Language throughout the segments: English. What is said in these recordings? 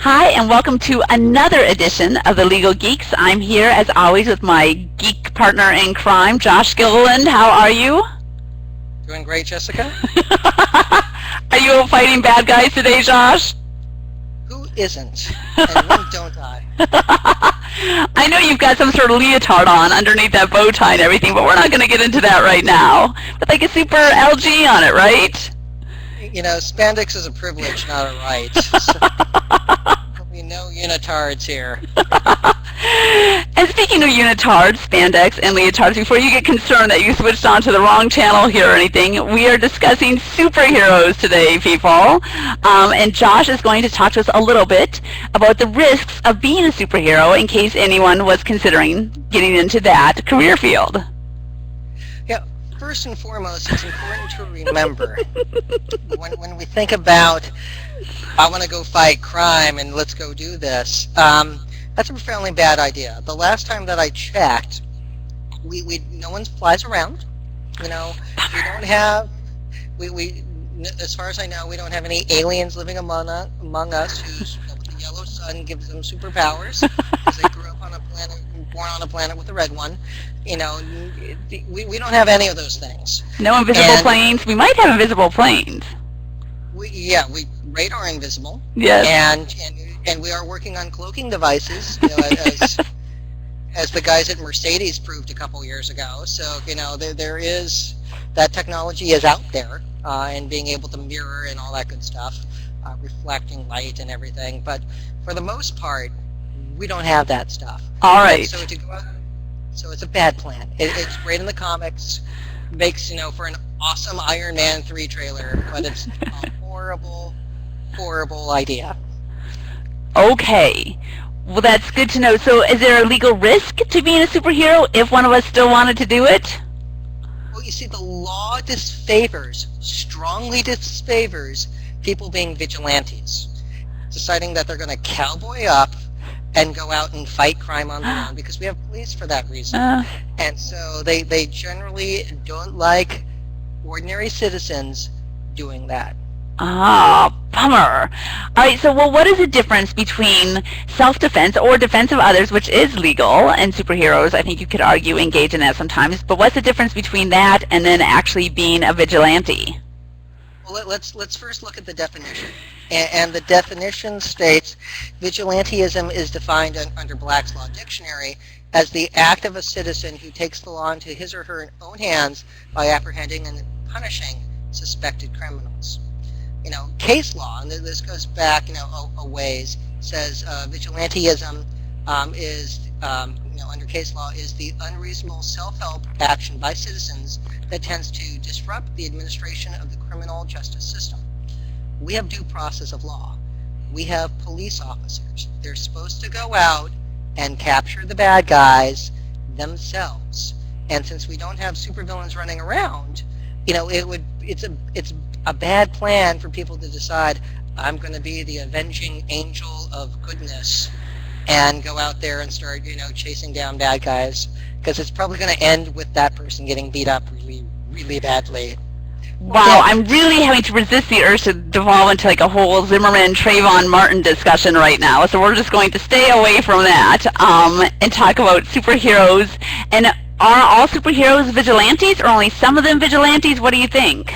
Hi, and welcome to another edition of the Legal Geeks. I'm here, as always, with my geek partner in crime, Josh Gilliland. How are you? Doing great, Jessica. Are you fighting bad guys today, Josh? Who isn't? And when don't I? I know you've got some sort of leotard on underneath that bow tie and everything, but we're not going to get into that right now. With like a super LG on it, right? You know, spandex is a privilege, not a right. So, there'll be no unitards here. And speaking of unitards, spandex, and leotards, before you get concerned that you switched on to the wrong channel here or anything, we are discussing superheroes today, people. And Josh is going to talk to us a little bit about the risks of being a superhero in case anyone was considering getting into that career field. Yeah, first and foremost, it's important to remember when we think about, I want to go fight crime and let's go do this, that's a profoundly bad idea. The last time that I checked, no one flies around. You know, we don't have, as far as I know, we don't have any aliens living among us who's, with the yellow sun gives them superpowers because they grew up on a planet, born on a planet with a red one. You know, we don't have any of those things. No invisible planes. We might have invisible planes. We radar invisible. Yes. And we are working on cloaking devices, you know, as the guys at Mercedes proved a couple years ago. So, you know, there is, that technology is out there, and being able to mirror and all that good stuff, reflecting light and everything. But for the most part, we don't have that stuff. All right. So to go out, so it's a bad plan. It's great in the comics, makes, you know, for an awesome Iron Man 3 trailer, but it's a horrible, horrible idea. Okay. Well, that's good to know. So is there a legal risk to being a superhero if one of us still wanted to do it? Well, you see, the law strongly disfavors people being vigilantes, deciding that they're going to cowboy up and go out and fight crime on their own, because we have police for that reason. And so they generally don't like ordinary citizens doing that. Ah, bummer. All right, so what is the difference between self-defense or defense of others, which is legal, and superheroes, I think you could argue, engage in that sometimes, but what's the difference between that and then actually being a vigilante? Well, let's first look at the definition. And the definition states, vigilantism is defined under Black's Law Dictionary as the act of a citizen who takes the law into his or her own hands by apprehending and punishing suspected criminals. You know, case law, and this goes back, you know, a ways, says vigilantism is, you know, under case law, is the unreasonable self-help action by citizens that tends to disrupt the administration of the criminal justice system. We have due process of law. We have police officers. They're supposed to go out and capture the bad guys themselves. And since we don't have supervillains running around, you know, it's a bad plan for people to decide, I'm going to be the avenging angel of goodness and go out there and start, you know, chasing down bad guys, because it's probably going to end with that person getting beat up really, really badly. Wow, I'm really having to resist the urge to devolve into like a whole Zimmerman, Trayvon Martin discussion right now, so we're just going to stay away from that and talk about superheroes. And are all superheroes vigilantes, or only some of them vigilantes? What do you think?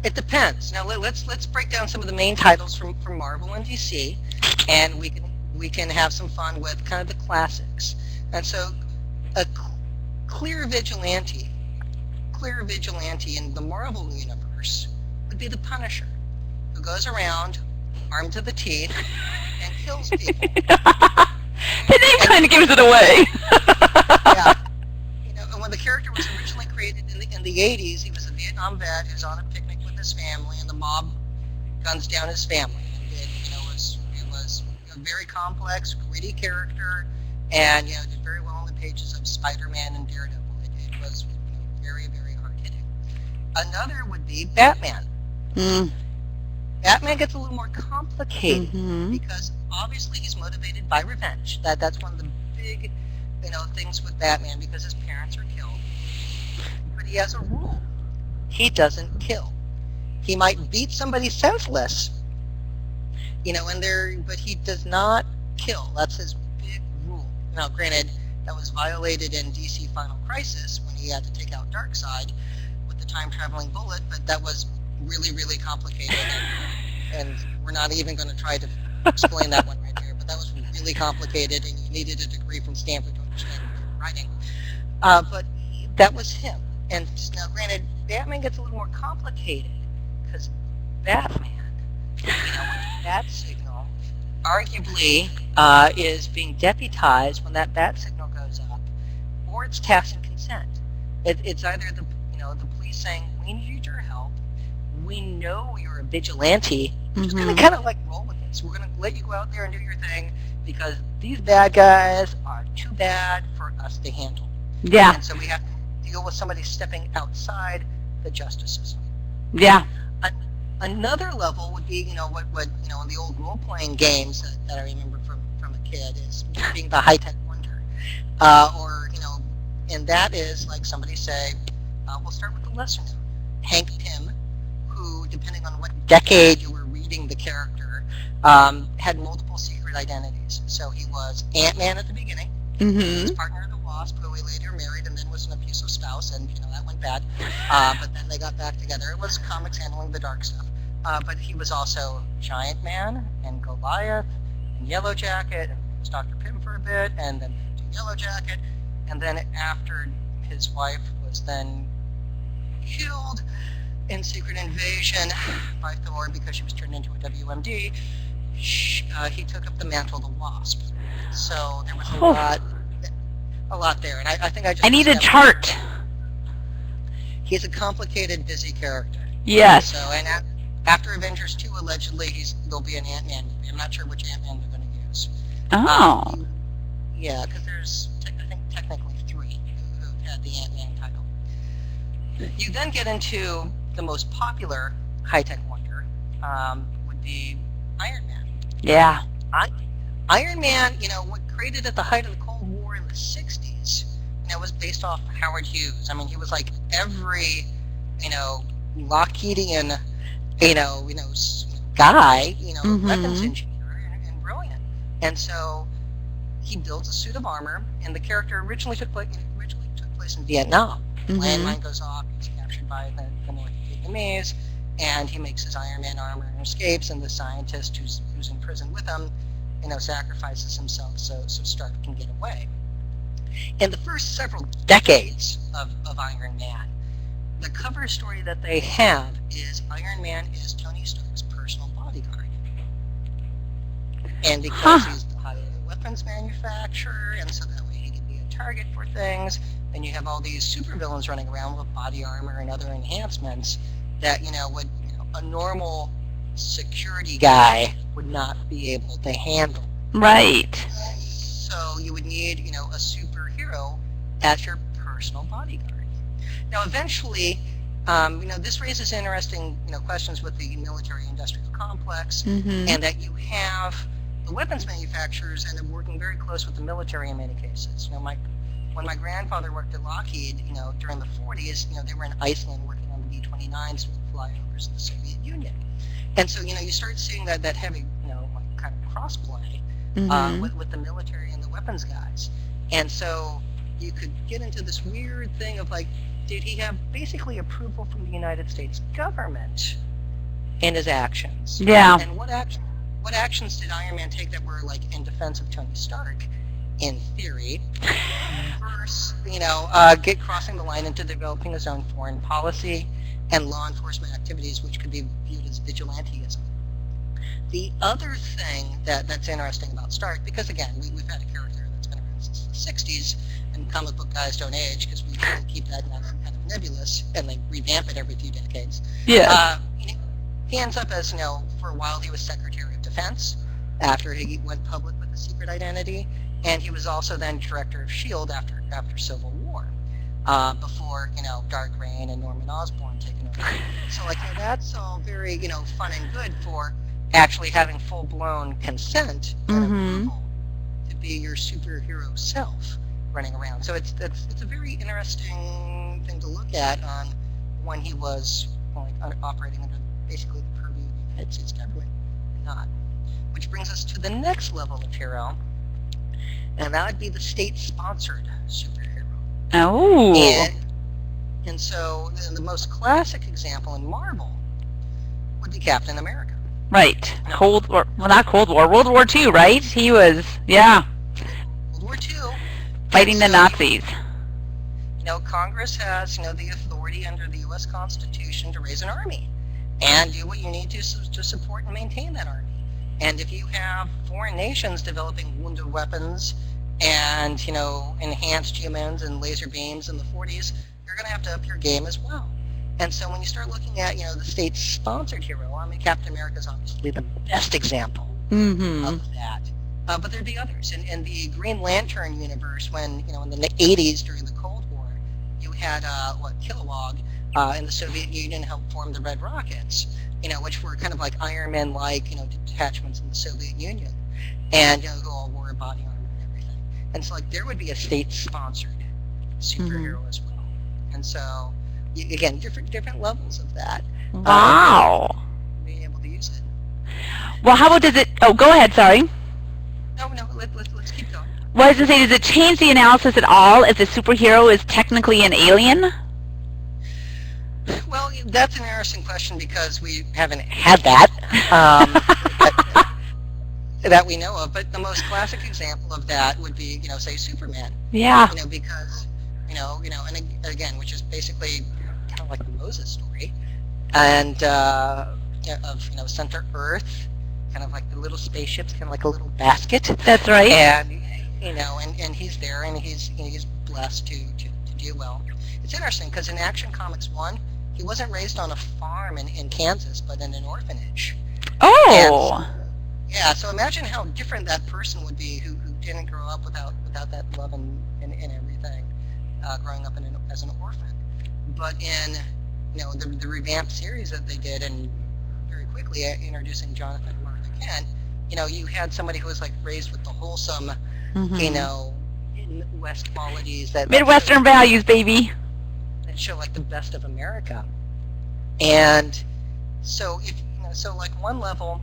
It depends. Now let's break down some of the main titles from Marvel and DC, and we can have some fun with kind of the classics. And so, a clear vigilante in the Marvel universe would be the Punisher, who goes around armed to the teeth and kills people. The name kind of gives it away. Yeah. You know, and when the character was originally created in the 80s, he was a Vietnam vet who's on a picnic with his family, and the mob guns down his family. And it was a very complex, gritty character, and, you know, did very well in the pages of Spider-Man and Daredevil. It was, you know, very, very hard-hitting. Another would be Batman. Batman gets a little more complicated because obviously he's motivated by revenge. That's one of the big, you know, things with Batman, because his parents are killed. But he has a rule. He doesn't kill. He might beat somebody senseless, but he does not kill. That's his big rule. Now, granted, that was violated in DC Final Crisis when he had to take out Darkseid with the time-traveling bullet, but that was really, really complicated, and we're not even going to try to explain that one right here, but that was really complicated, and you needed a degree from Stanford to understand what they were writing. But that was him. And now, granted, Batman gets a little more complicated, because Batman, with the bat signal, arguably is being deputized when that bat signal goes up, or it's tacit consent. It's either the police saying, we need your help, we know you're a vigilante, we're just going to kind of like roll with this. We're going to let you go out there and do your thing because these bad guys are too bad for us to handle. Yeah. And so we have to deal with somebody stepping outside the justice system. Yeah. Another level would be, what in the old role-playing games that I remember from a kid is being the high-tech wonder. And that is like somebody say, we'll start with the lesser known, Hank Pym, who, depending on what decade you were reading the character, had multiple secret identities. So he was Ant-Man at the beginning, his partner of the Wasp, who he later married and then was an abusive spouse, and that went bad. But then they got back together. It was comics handling the dark stuff. But he was also Giant Man and Goliath and Yellow Jacket, and he was Dr. Pym for a bit, and then Yellow Jacket, and then after his wife was then killed in Secret Invasion by Thor because she was turned into a WMD, he took up the mantle of the Wasp. So there was a lot there, and I think I need a chart. He's a complicated, busy character. Yes. So, and after Avengers 2, allegedly, there'll be an Ant-Man movie. I'm not sure which Ant-Man they're going to use. Oh. Yeah, because there's, I think, technically 3 who had the Ant-Man title. You then get into the most popular high-tech wonder, would be Iron Man. Yeah. Iron Man, what created at the height of the Cold War in the 60s, was based off Howard Hughes. I mean, he was like every, Lockheedian, guy, weapons engineer and brilliant. And so he built a suit of armor, and the character originally took place in Vietnam. Landmine goes off, he's captured by the North Vietnamese, and he makes his Iron Man armor and escapes, and the scientist who's in prison with him, sacrifices himself so Stark can get away. In the first several decades of Iron Man, the cover story that they have is Iron Man is Tony Stark's personal bodyguard. And because he's the high weapons manufacturer, and so that way he can be a target for things, and you have all these supervillains running around with body armor and other enhancements that, would a normal security guy would not be able to handle. Right. So you would need, a superhero as your personal bodyguard. Now, eventually, this raises interesting, questions with the military-industrial complex, and that you have the weapons manufacturers end up working very close with the military in many cases. When my grandfather worked at Lockheed, during the 40s, they were in Iceland working on the B-29s with flyovers of the Soviet Union. And so, you start seeing that heavy, kind of cross-play with the military and the weapons guys. And so you could get into this weird thing of like, did he have basically approval from the United States government in his actions? Yeah. And what actions did Iron Man take that were like in defense of Tony Stark, in theory, versus, get crossing the line into developing his own foreign policy and law enforcement activities, which could be viewed as vigilantism. The other thing that's interesting about Stark, because again, we've had a character that's been around since the 60s, and comic book guys don't age because we keep that kind of nebulous, and they revamp it every few decades. Yeah. He ends up as, for a while he was Secretary of Defense after he went public with the secret identity, and he was also then Director of S.H.I.E.L.D. after Civil War, before, Dark Reign and Norman Osborn taking over. So, that's all very, fun and good for actually having full-blown consent and approval to be your superhero self running around. So it's a very interesting thing to look at on when he was operating under basically the purview of the United States government in not. Which brings us to the next level of hero, and that would be the state-sponsored superhero. Oh. And so the most classic example in Marvel would be Captain America. Right. Cold War. Well, not Cold War. World War II, right? He was, yeah. World War II. Fighting the Nazis. Congress has, the authority under the U.S. Constitution to raise an army and do what you need to support and maintain that army. And if you have foreign nations developing wounded weapons and, enhanced humans and laser beams in the 40s, you're going to have to up your game as well. And so when you start looking at, the state-sponsored hero, Captain America is obviously the best example of that. But there'd be others. In the Green Lantern universe, when, in the 80s during the Cold War, you had, Kilowog in the Soviet Union helped form the Red Rockets, which were kind of like Iron Man-like, detachments in the Soviet Union. And, who all wore body armor and everything. And so, there would be a state-sponsored superhero as well. And so, again, different levels of that. Wow. Being able to use it. Well, how about go ahead, sorry. No, let's keep going. Well, I was going to say, does it change the analysis at all if the superhero is technically an alien? Well, that's an interesting question because we haven't had that that we know of. But the most classic example of that would be, say, Superman. Yeah. Because, and again, which is basically kind of like the Moses story, and of Center Earth, kind of like the little spaceships, kind of like a little basket. That's right. And and he's there, and he's blessed to do well. It's interesting because in Action Comics 1, he wasn't raised on a farm in Kansas, but in an orphanage. Oh. So imagine how different that person would be who didn't grow up without that love and everything, growing up as an orphan. But in the revamped series that they did, and very quickly introducing Jonathan and Martha Kent, you had somebody who was raised with the wholesome, Midwest qualities Midwestern values, baby. That show the best of America. And so one level,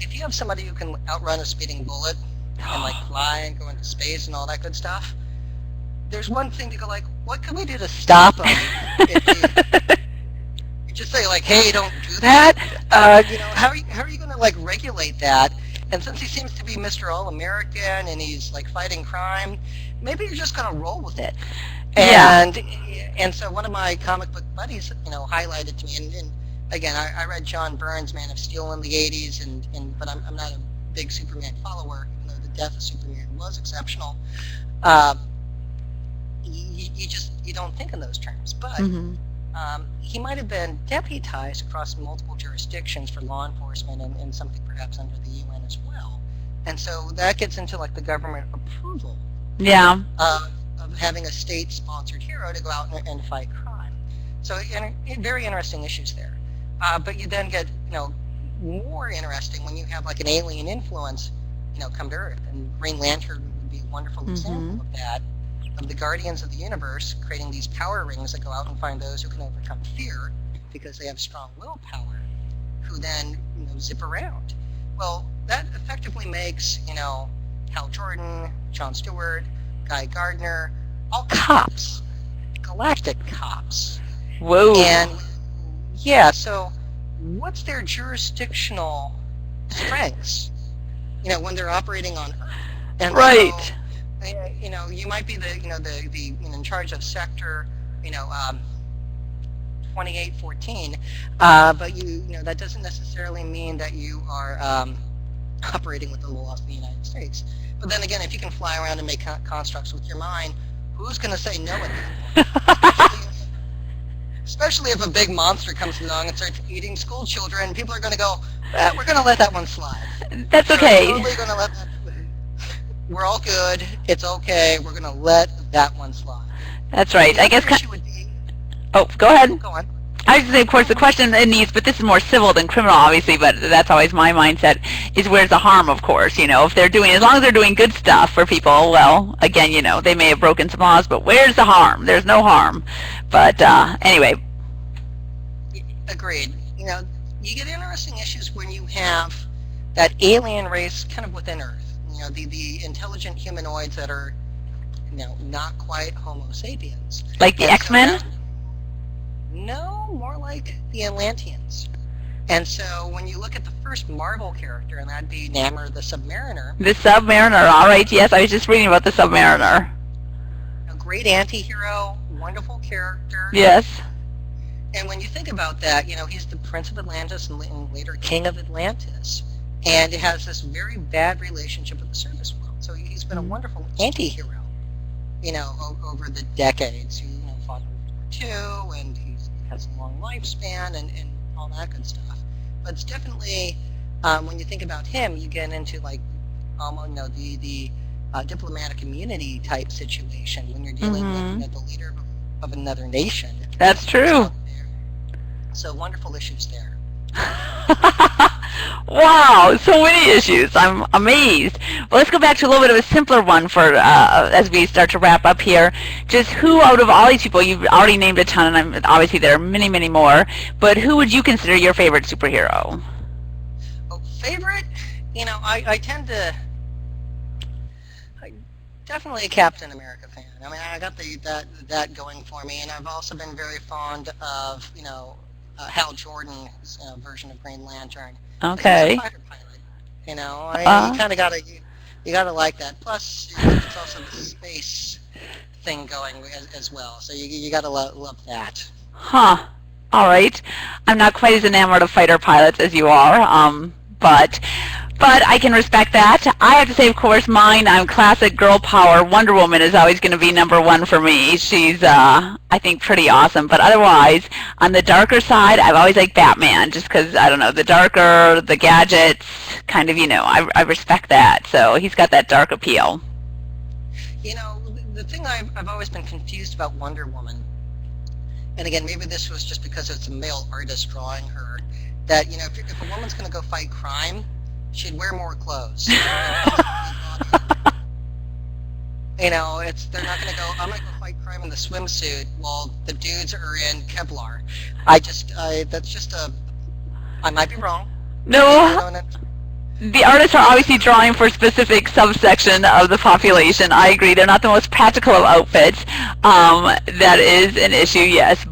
if you have somebody who can outrun a speeding bullet and fly and go into space and all that good stuff, there's one thing to go what can we do to stop them? You just say hey, don't do that. How are you going to regulate that? And since he seems to be Mr. All-American and he's fighting crime, maybe you're just going to roll with it. And so one of my comic book buddies, highlighted to me, and again, I read John Byrne's Man of Steel in the 80s, but I'm not a big Superman follower, even though the death of Superman was exceptional. You don't think in those terms, but he might have been deputized across multiple jurisdictions for law enforcement and something perhaps under the UN as well. And so that gets into the government approval. Yeah. Of having a state-sponsored hero to go out and fight crime. So very interesting issues there. But you then get more interesting when you have an alien influence come to Earth, and Green Lantern would be a wonderful example of that. Of the Guardians of the Universe creating these power rings that go out and find those who can overcome fear because they have strong willpower, who then zip around. Well, that effectively makes Hal Jordan, Jon Stewart, Guy Gardner, all cops, galactic cops. Whoa. And so what's their jurisdictional strengths? When they're operating on Earth. And right. So, you might be the in charge of sector 2814, but that doesn't necessarily mean that you are operating with the laws of the United States. But then again, if you can fly around and make constructs with your mind, who's going to say no at that point? Especially if a big monster comes along and starts eating school children, people are going to go, we're going to let that one slide. That's okay. We're totally going to let that. We're all good. It's okay. We're going to let that one slide. That's right. The I guess. issue would be, Go ahead. Go on. I was going to say, of course, the question in these, but this is more civil than criminal, obviously, but that's always my mindset, is where's the harm, of course, if they're doing, as long as they're doing good stuff for people, well, again, they may have broken some laws, but where's the harm? There's no harm. But anyway. Agreed. You get interesting issues when you have that alien race kind of within Earth. The intelligent humanoids that are, not quite Homo sapiens. Like the And X-Men? No, more like the Atlanteans. And so when you look at the first Marvel character, and that'd be Namor the Submariner. The Submariner, all right, yes, I was just reading about the Submariner. A great anti-hero, wonderful character. Yes. And when you think about that, he's the Prince of Atlantis and later King of Atlantis. And it has this very bad relationship with the service world. So he's been a wonderful anti-hero, over the decades. He fought in World War II, and he has a long lifespan and all that good stuff. But it's definitely, when you think about him, you get into like, the diplomatic immunity type situation when you're dealing with the leader of another nation. That's true. So wonderful issues there. Wow, so many issues. I'm amazed. Well, let's go back to a little bit of a simpler one for as we start to wrap up here. Just who out of all these people, you've already named a ton, and obviously there are many, many more, but who would you consider your favorite superhero? Oh, favorite? I tend to... Definitely a Captain America fan. I mean, I got that going for me, and I've also been very fond of, Hal Jordan's version of Green Lantern. Okay. He's a fighter pilot. You kind of gotta like that. Plus, it's also the space thing going as well. So you gotta love that. Huh. All right. I'm not quite as enamored of fighter pilots as you are, but I can respect that. I have to say, of course, I'm classic girl power. Wonder Woman is always going to be number one for me. She's, I think, pretty awesome. But otherwise, on the darker side, I've always liked Batman, just because, I don't know, the darker, the gadgets, kind of, I respect that. So he's got that dark appeal. The thing I've always been confused about Wonder Woman, and again, maybe this was just because it's a male artist drawing her, that, if a woman's going to go fight crime, she'd wear more clothes. They're not going to go, I'm going to go fight crime in the swimsuit while the dudes are in Kevlar. I might be wrong. No. The artists are obviously drawing for a specific subsection of the population. I agree. They're not the most practical of outfits. That is an issue, yes.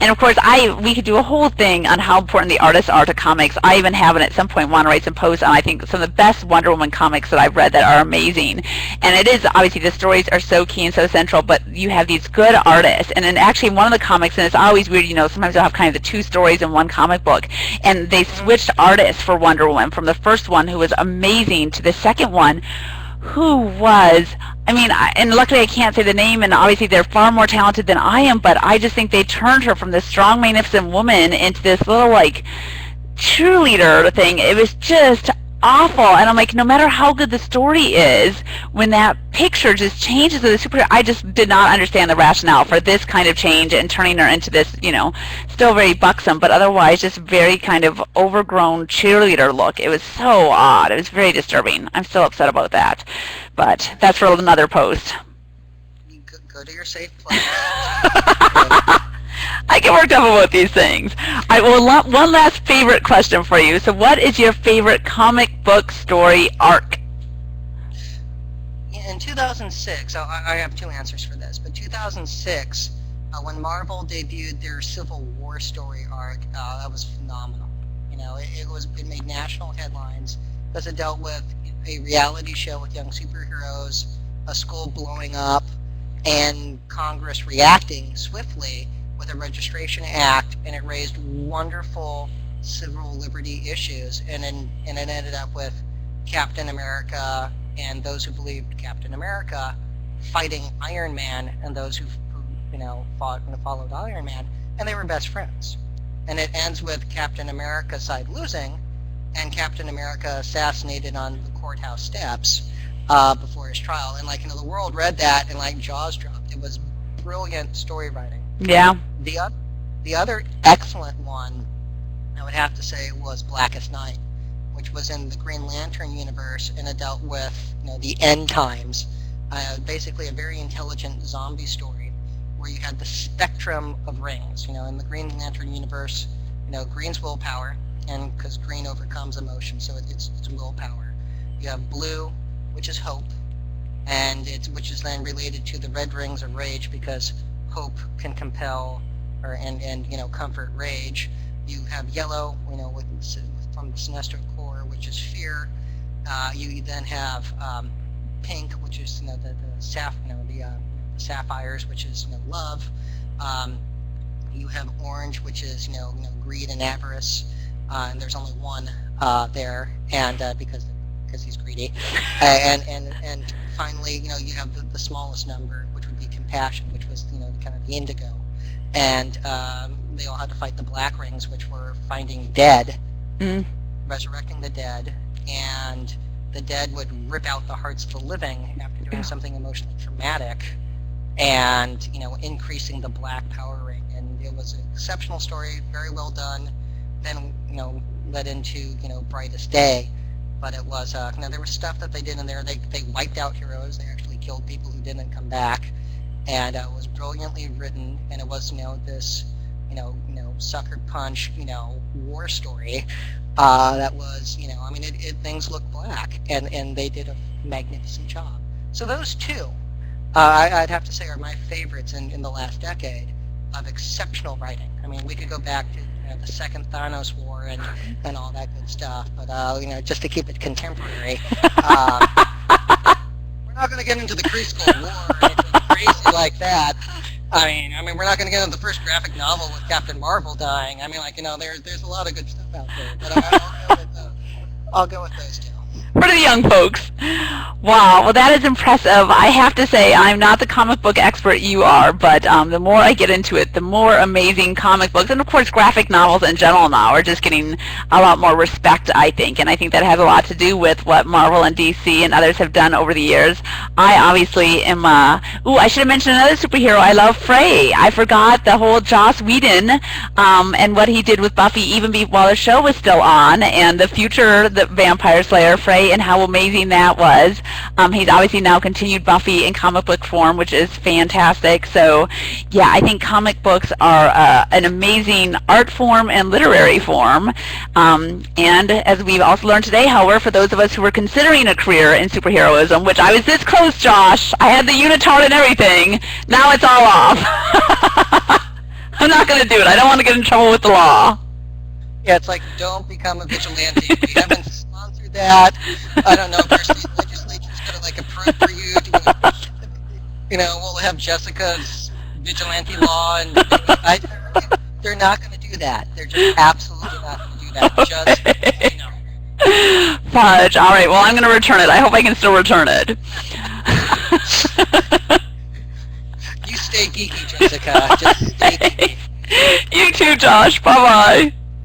And of course, we could do a whole thing on how important the artists are to comics. I even have, at some point, want to write some posts on, I think, some of the best Wonder Woman comics that I've read that are amazing. And it is, obviously, the stories are so key and so central, but you have these good artists. And then actually, one of the comics, and it's always weird, sometimes they'll have kind of the two stories in one comic book. And they switched artists for Wonder Woman from the first one, who was amazing, to the second one, who was, and luckily I can't say the name, and obviously they're far more talented than I am, but I just think they turned her from this strong, magnificent woman into this little, cheerleader thing. It was just awful, and I'm like, no matter how good the story is, when that picture just changes to the superhero, I just did not understand the rationale for this kind of change and turning her into this, still very buxom, but otherwise just very kind of overgrown cheerleader look. It was so odd. It was very disturbing. I'm still upset about that, but that's for another post. You go to your safe place. I get worked up about these things. One last favorite question for you. So what is your favorite comic book story arc? In 2006, I have two answers for this, but 2006, when Marvel debuted their Civil War story arc, that was phenomenal. It made national headlines because it dealt with a reality show with young superheroes, a school blowing up, and Congress reacting swiftly with a registration act, and it raised wonderful civil liberty issues, and it ended up with Captain America and those who believed Captain America fighting Iron Man, and those who fought and followed Iron Man, and they were best friends. And it ends with Captain America's side losing, and Captain America assassinated on the courthouse steps before his trial. And the world read that and jaws dropped. It was brilliant story writing. Yeah. The other excellent one, I would have to say, was Blackest Night, which was in the Green Lantern universe, and it dealt with the end times, basically a very intelligent zombie story where you had the spectrum of rings. In the Green Lantern universe, Green's willpower, and because green overcomes emotion, so it's willpower. You have blue, which is hope, and which is then related to the red rings of rage, because hope can compel and comfort rage. You have yellow, from the sinestro core, which is fear. You then have pink, which is the sapphires, which is love. You have orange, which is greed and avarice, and there's only one there, and because he's greedy. And finally, you have the smallest number, which would be compassion, which was kind of the indigo, and they all had to fight the black rings, which were finding dead, resurrecting the dead, and the dead would rip out the hearts of the living after doing something emotionally traumatic, and increasing the black power ring. And it was an exceptional story, very well done. Then led into Brightest Day, but it was there was stuff that they did in there. They wiped out heroes. They actually killed people who didn't come back, and it was brilliantly written. And it was this sucker punch war story that was things look black, and they did a magnificent job. So those two, I'd have to say, are my favorites in the last decade of exceptional writing. I mean, we could go back to the second Thanos War and all that good stuff, but just to keep it contemporary, we're not going to get into the Kree War or anything crazy like that. I mean, we're not going to get into the first graphic novel with Captain Marvel dying. There's a lot of good stuff out there, but I'll go with those two. For the young folks. Wow, well that is impressive. I have to say, I'm not the comic book expert you are, but the more I get into it, the more amazing comic books, and of course graphic novels in general now, are just getting a lot more respect, I think, and I think that has a lot to do with what Marvel and DC and others have done over the years. I obviously am, I should have mentioned another superhero. I love Frey. I forgot the whole Joss Whedon and what he did with Buffy even while the show was still on, and the future, the Vampire Slayer, Frey, and how amazing that was. He's obviously now continued Buffy in comic book form, which is fantastic. So yeah, I think comic books are an amazing art form and literary form. And as we've also learned today, however, for those of us who were considering a career in superheroism, which I was this close, Josh, I had the unitard and everything, now it's all off. I'm not going to do it. I don't want to get in trouble with the law. Yeah, it's like, don't become a vigilante. We haven't sponsored that. I don't know if the legislature's going to approve for you. We'll have Jessica's vigilante law, and they're not going to do that. They're just absolutely not going to do that. Okay. Just Fudge. All right. Well, I'm going to return it. I hope I can still return it. You stay geeky, Jessica. Just stay geeky. You too, Josh. Bye-bye.